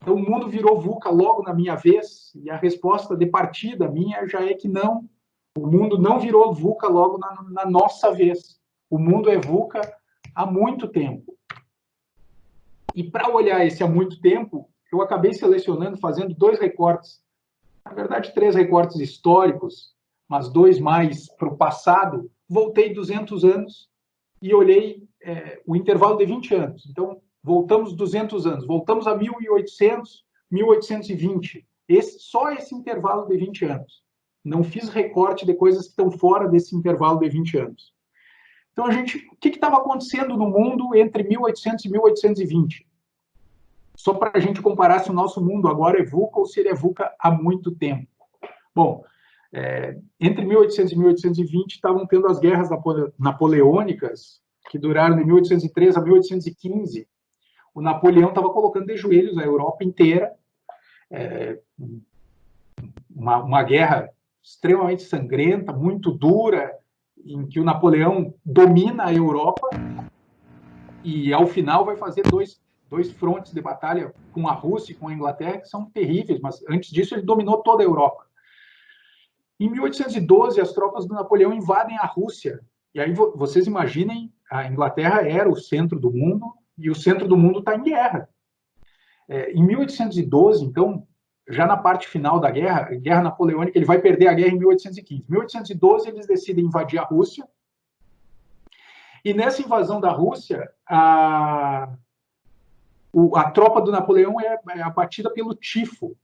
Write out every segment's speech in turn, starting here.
Então, o mundo virou VUCA logo na minha vez, e a resposta de partida minha já é que não, o mundo não virou VUCA logo na nossa vez. O mundo é VUCA há muito tempo. E para olhar esse há muito tempo, eu acabei selecionando, fazendo 2 recortes, na verdade 3 recortes históricos, mas 2 mais para o passado. Voltei 200 anos e olhei o intervalo de 20 anos. Então, voltamos 200 anos, voltamos a 1800, 1820. Só esse intervalo de 20 anos. Não fiz recorte de coisas que estão fora desse intervalo de 20 anos. Então, o que estava acontecendo no mundo entre 1800 e 1820? Só para a gente comparar se o nosso mundo agora é VUCA ou se ele é VUCA há muito tempo. Bom, entre 1800 e 1820 estavam tendo as guerras napoleônicas, que duraram de 1803 a 1815. O Napoleão estava colocando de joelhos a Europa inteira, uma guerra extremamente sangrenta, muito dura, em que o Napoleão domina a Europa e, ao final, vai fazer dois frontes de batalha com a Rússia e com a Inglaterra, que são terríveis, mas antes disso ele dominou toda a Europa. Em 1812, as tropas do Napoleão invadem a Rússia, e aí vocês imaginem, a Inglaterra era o centro do mundo, e o centro do mundo está em guerra. Em 1812, então, já na parte final da guerra napoleônica, ele vai perder a guerra em 1815. Em 1812, eles decidem invadir a Rússia, e nessa invasão da Rússia, a tropa do Napoleão é abatida pelo tifo.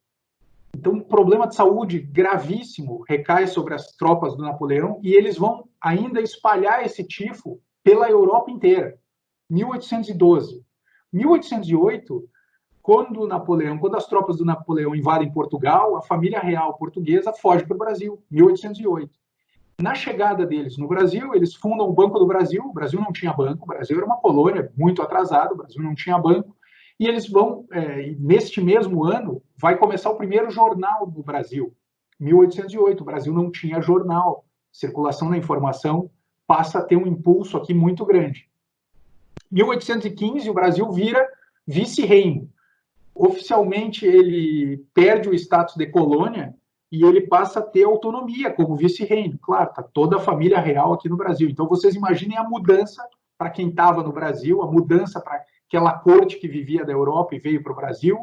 Então, um problema de saúde gravíssimo recai sobre as tropas do Napoleão, e eles vão ainda espalhar esse tifo pela Europa inteira. 1812. 1808, quando as tropas do Napoleão invadem Portugal, a família real portuguesa foge para o Brasil. 1808. Na chegada deles no Brasil, eles fundam o Banco do Brasil. O Brasil não tinha banco, o Brasil era uma colônia muito atrasada, o Brasil não tinha banco. E eles vão, neste mesmo ano, vai começar o primeiro jornal do Brasil. 1808, o Brasil não tinha jornal. Circulação da informação passa a ter um impulso aqui muito grande. 1815, o Brasil vira vice-reino. Oficialmente, ele perde o status de colônia e ele passa a ter autonomia como vice-reino. Claro, está toda a família real aqui no Brasil. Então, vocês imaginem a mudança para quem estava no Brasil, a mudança para aquela corte que vivia da Europa e veio para o Brasil.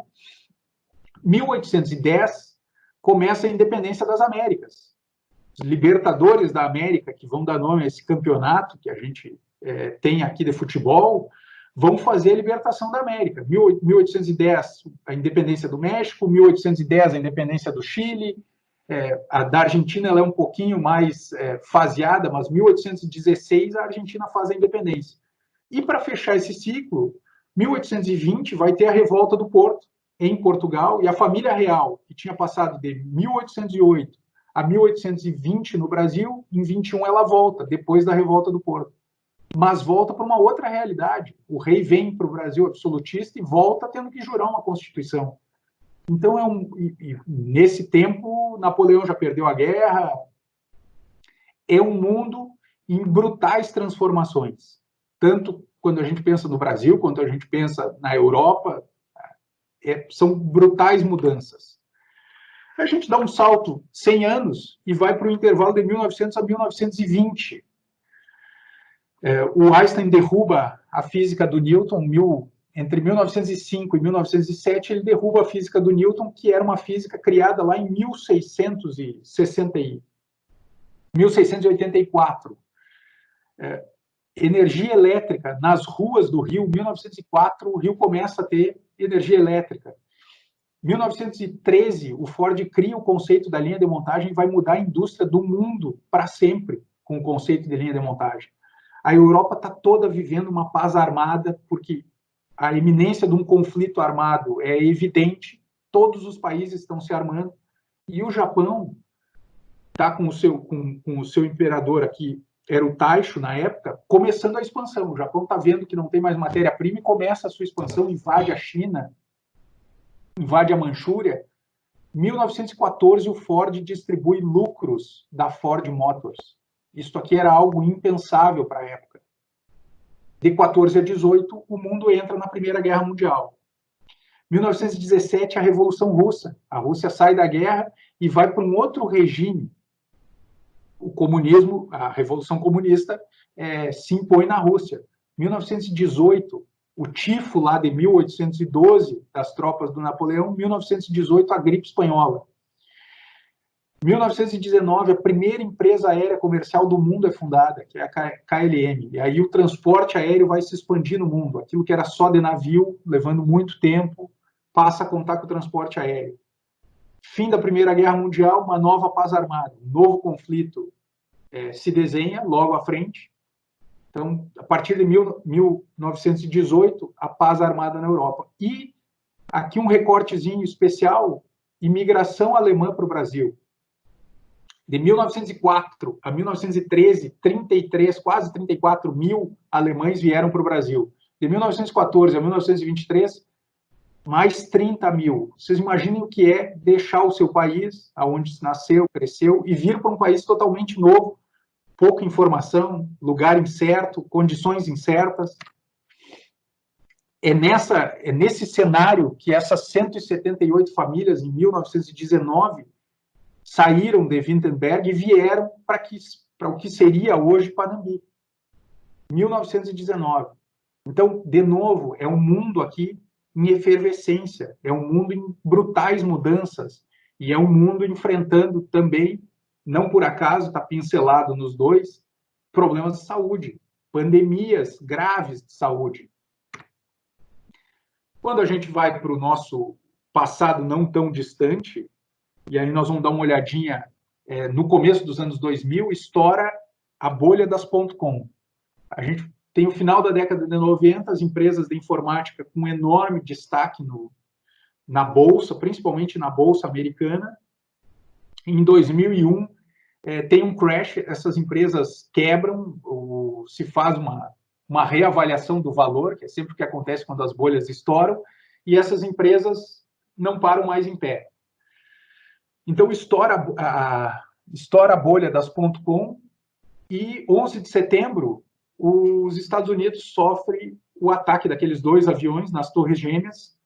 1810, começa a independência das Américas. Os libertadores da América, que vão dar nome a esse campeonato que a gente tem aqui de futebol, vão fazer a libertação da América. 1810, a independência do México, 1810, a independência do Chile, a da Argentina ela é um pouquinho mais faseada, mas 1816 a Argentina faz a independência. E para fechar esse ciclo, 1820 vai ter a revolta do Porto, em Portugal, e a família real, que tinha passado de 1808 a 1820 no Brasil, em 21 ela volta, depois da revolta do Porto. Mas volta para uma outra realidade. O rei vem para o Brasil absolutista e volta tendo que jurar uma Constituição. Então, nesse tempo, Napoleão já perdeu a guerra. É um mundo em brutais transformações. Tanto quando a gente pensa no Brasil, quanto a gente pensa na Europa, são brutais mudanças. A gente dá um salto 100 anos e vai para o intervalo de 1900 a 1920. O Einstein derruba a física do Newton, entre 1905 e 1907, ele derruba a física do Newton, que era uma física criada lá em 1684. Energia elétrica nas ruas do Rio, 1904, o Rio começa a ter energia elétrica. 1913, o Ford cria o conceito da linha de montagem e vai mudar a indústria do mundo para sempre com o conceito de linha de montagem. A Europa está toda vivendo uma paz armada, porque a iminência de um conflito armado é evidente, todos os países estão se armando, e o Japão está com o seu imperador aqui, era o Taisho na época, começando a expansão. O Japão está vendo que não tem mais matéria-prima e começa a sua expansão, invade a China, invade a Manchúria. Em 1914, o Ford distribui lucros da Ford Motors. Isso aqui era algo impensável para a época. De 14 a 18, o mundo entra na Primeira Guerra Mundial. 1917, a Revolução Russa. A Rússia sai da guerra e vai para um outro regime. O comunismo, a Revolução Comunista, se impõe na Rússia. 1918, o tifo lá de 1812, das tropas do Napoleão. 1918, a gripe espanhola. 1919, a primeira empresa aérea comercial do mundo é fundada, que é a KLM. E aí o transporte aéreo vai se expandir no mundo. Aquilo que era só de navio, levando muito tempo, passa a contar com o transporte aéreo. Fim da Primeira Guerra Mundial, uma nova paz armada. Um novo conflito se desenha logo à frente. Então, a partir de 1918, a paz armada na Europa. E aqui um recortezinho especial, imigração alemã para o Brasil. De 1904 a 1913, 33, quase 34 mil alemães vieram para o Brasil. De 1914 a 1923, mais 30 mil. Vocês imaginem o que é deixar o seu país, aonde se nasceu, cresceu, e vir para um país totalmente novo, pouca informação, lugar incerto, condições incertas. É nesse cenário que essas 178 famílias, em 1919, saíram de Wittenberg e vieram para o que seria hoje Panambi. 1919. Então, de novo, é um mundo aqui em efervescência, é um mundo em brutais mudanças, e é um mundo enfrentando também, não por acaso, está pincelado nos dois, problemas de saúde, pandemias graves de saúde. Quando a gente vai para o nosso passado não tão distante, e aí nós vamos dar uma olhadinha no começo dos anos 2000, estoura a bolha das .com. A gente tem o final da década de 90, as empresas de informática com enorme destaque na Bolsa, principalmente na Bolsa americana. Em 2001, tem um crash, essas empresas quebram, se faz uma reavaliação do valor, que é sempre o que acontece quando as bolhas estouram, e essas empresas não param mais em pé. Então, estoura a bolha das .com e, 11 de setembro, os Estados Unidos sofrem o ataque daqueles 2 aviões nas Torres Gêmeas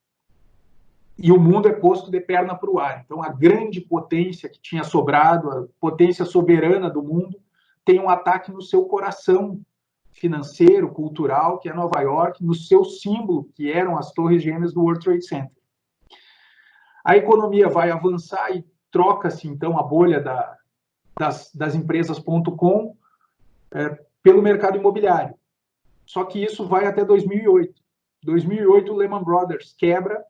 e o mundo é posto de perna para o ar. Então, a grande potência que tinha sobrado, a potência soberana do mundo, tem um ataque no seu coração financeiro, cultural, que é Nova York, no seu símbolo, que eram as Torres Gêmeas do World Trade Center. A economia vai avançar e troca-se, então, a bolha das empresas .com pelo mercado imobiliário. Só que isso vai até 2008. 2008, o Lehman Brothers quebra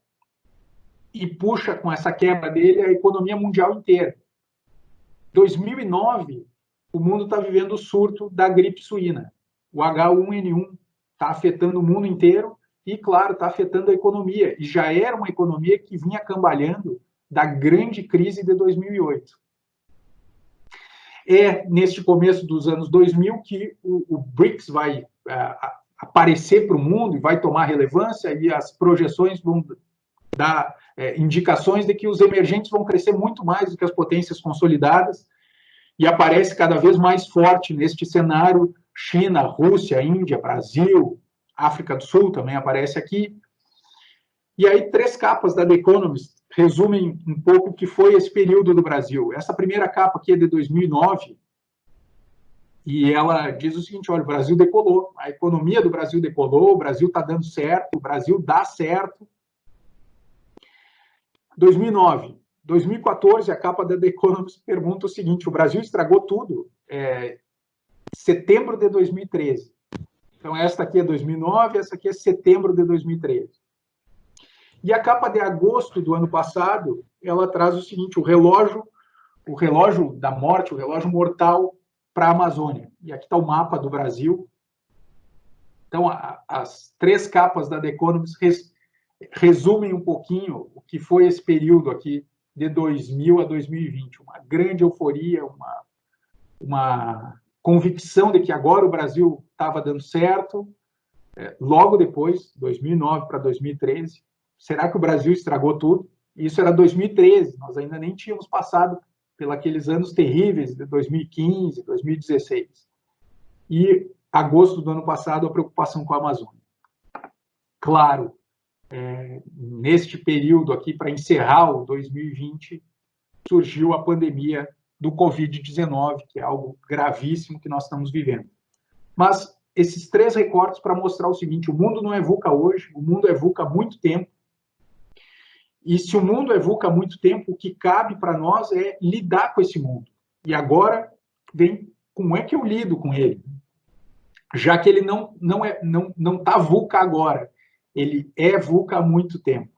e puxa com essa quebra dele a economia mundial inteira. 2009, o mundo está vivendo o surto da gripe suína. O H1N1 está afetando o mundo inteiro e, claro, está afetando a economia. E já era uma economia que vinha cambaleando da grande crise de 2008. É neste começo dos anos 2000 que o BRICS vai aparecer para o mundo e vai tomar relevância, e as projeções vão dar indicações de que os emergentes vão crescer muito mais do que as potências consolidadas, e aparece cada vez mais forte neste cenário China, Rússia, Índia, Brasil, África do Sul também aparece aqui. E aí 3 capas da The Economist resumem um pouco o que foi esse período do Brasil. Essa primeira capa aqui é de 2009, e ela diz o seguinte: olha, o Brasil decolou, a economia do Brasil decolou, o Brasil está dando certo, o Brasil dá certo. 2009. 2014, a capa da The Economist pergunta o seguinte: o Brasil estragou tudo, setembro de 2013. Então, esta aqui é 2009, essa aqui é setembro de 2013. E a capa de agosto do ano passado, ela traz o seguinte: o relógio da morte, o relógio mortal para a Amazônia. E aqui está o mapa do Brasil. Então, as 3 capas da The Economist resumem um pouquinho o que foi esse período aqui de 2000 a 2020. Uma grande euforia, uma convicção de que agora o Brasil estava dando certo. Logo depois, 2009 para 2013, será que o Brasil estragou tudo? Isso era 2013, nós ainda nem tínhamos passado pelos anos terríveis de 2015, 2016. E agosto do ano passado, a preocupação com a Amazônia. Claro, neste período aqui, para encerrar o 2020, surgiu a pandemia do Covid-19, que é algo gravíssimo que nós estamos vivendo. Mas esses 3 recortes para mostrar o seguinte: o mundo não é VUCA hoje, o mundo é VUCA há muito tempo. E se o mundo é VUCA há muito tempo, o que cabe para nós é lidar com esse mundo. E agora vem como é que eu lido com ele? Já que ele não está VUCA agora, ele é VUCA há muito tempo.